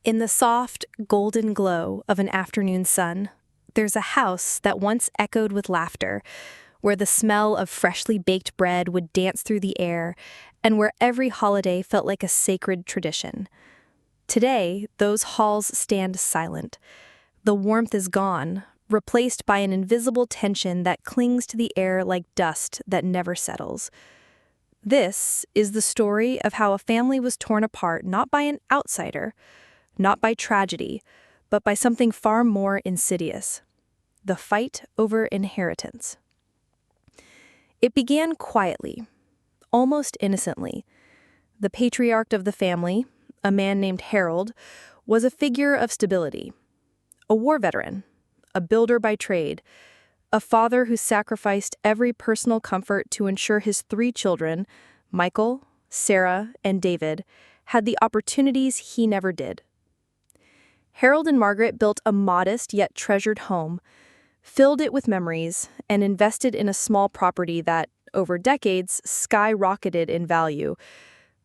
In the soft, golden glow of an afternoon sun, there's a house that once echoed with laughter, where the smell of freshly baked bread would dance through the air, and where every holiday felt like a sacred tradition. Today, those halls stand silent. The warmth is gone, replaced by an invisible tension that clings to the air like dust that never settles. This is the story of how a family was torn apart not by an outsider, not by tragedy, but by something far more insidious: the fight over inheritance. It began quietly, almost innocently. The patriarch of the family, a man named Harold, was a figure of stability, a war veteran, a builder by trade, a father who sacrificed every personal comfort to ensure his 3 children, Michael, Sarah, and David, had the opportunities he never did. Harold and Margaret built a modest yet treasured home, filled it with memories, and invested in a small property that, over decades, skyrocketed in value.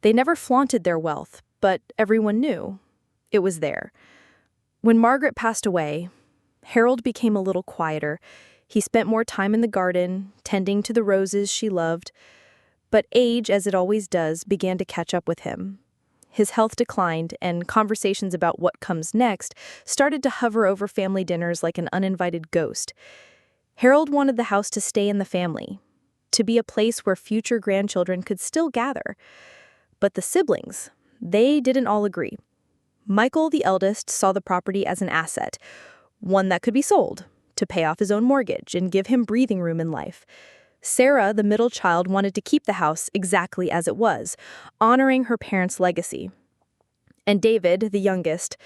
They never flaunted their wealth, but everyone knew it was there. When Margaret passed away, Harold became a little quieter. He spent more time in the garden, tending to the roses she loved. But age, as it always does, began to catch up with him. His health declined, and conversations about what comes next started to hover over family dinners like an uninvited ghost. Harold wanted the house to stay in the family, to be a place where future grandchildren could still gather. But the siblings, they didn't all agree. Michael, the eldest, saw the property as an asset, one that could be sold to pay off his own mortgage and give him breathing room in life. Sarah, the middle child, wanted to keep the house exactly as it was, honoring her parents' legacy. And David, the youngest,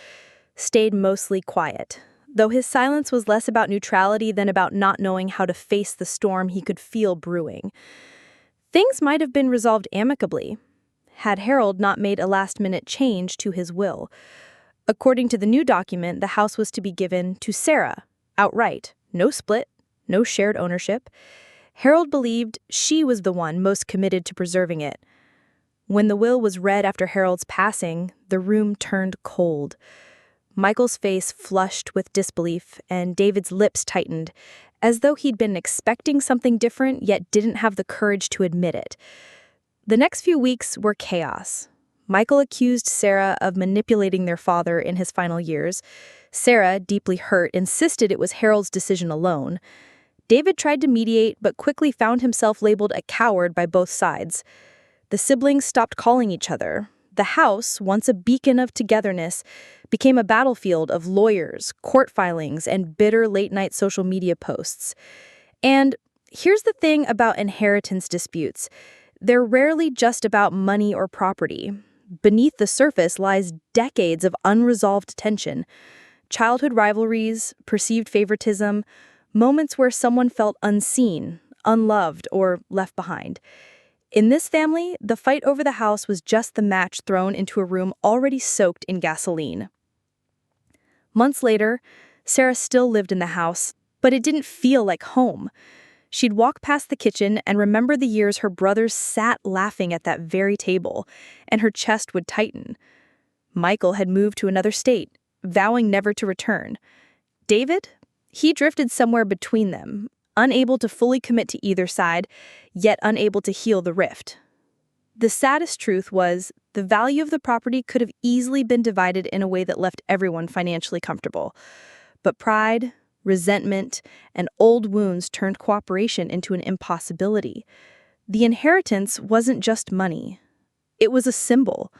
stayed mostly quiet, though his silence was less about neutrality than about not knowing how to face the storm he could feel brewing. Things might have been resolved amicably, had Harold not made a last-minute change to his will. According to the new document, the house was to be given to Sarah, outright. No split, no shared ownership. Harold believed she was the one most committed to preserving it. When the will was read after Harold's passing, the room turned cold. Michael's face flushed with disbelief, and David's lips tightened, as though he'd been expecting something different yet didn't have the courage to admit it. The next few weeks were chaos. Michael accused Sarah of manipulating their father in his final years. Sarah, deeply hurt, insisted it was Harold's decision alone. David tried to mediate, but quickly found himself labeled a coward by both sides. The siblings stopped calling each other. The house, once a beacon of togetherness, became a battlefield of lawyers, court filings, and bitter late-night social media posts. And here's the thing about inheritance disputes. They're rarely just about money or property. Beneath the surface lies decades of unresolved tension. Childhood rivalries, perceived favoritism, moments where someone felt unseen, unloved, or left behind. In this family, the fight over the house was just the match thrown into a room already soaked in gasoline. Months later, Sarah still lived in the house, but it didn't feel like home. She'd walk past the kitchen and remember the years her brothers sat laughing at that very table, and her chest would tighten. Michael had moved to another state, vowing never to return. David? He drifted somewhere between them, unable to fully commit to either side, yet unable to heal the rift. The saddest truth was the value of the property could have easily been divided in a way that left everyone financially comfortable. But pride, resentment, and old wounds turned cooperation into an impossibility. The inheritance wasn't just money. It was a symbol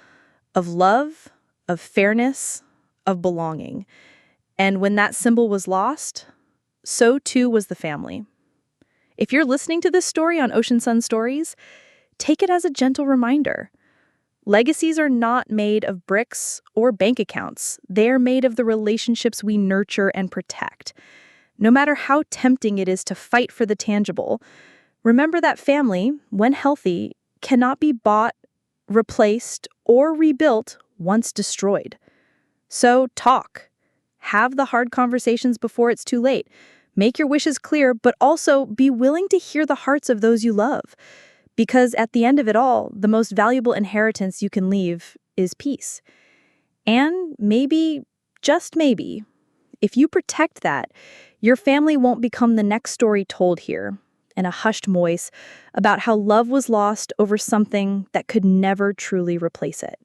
of love, of fairness, of belonging. And when that symbol was lost, so too was the family. If you're listening to this story on Ocean Sun Stories, take it as a gentle reminder. Legacies are not made of bricks or bank accounts. They are made of the relationships we nurture and protect. No matter how tempting it is to fight for the tangible, remember that family, when healthy, cannot be bought, replaced, or rebuilt once destroyed. So talk. Have the hard conversations before it's too late. Make your wishes clear, but also be willing to hear the hearts of those you love. Because at the end of it all, the most valuable inheritance you can leave is peace. And maybe, just maybe, if you protect that, your family won't become the next story told here, in a hushed voice, about how love was lost over something that could never truly replace it.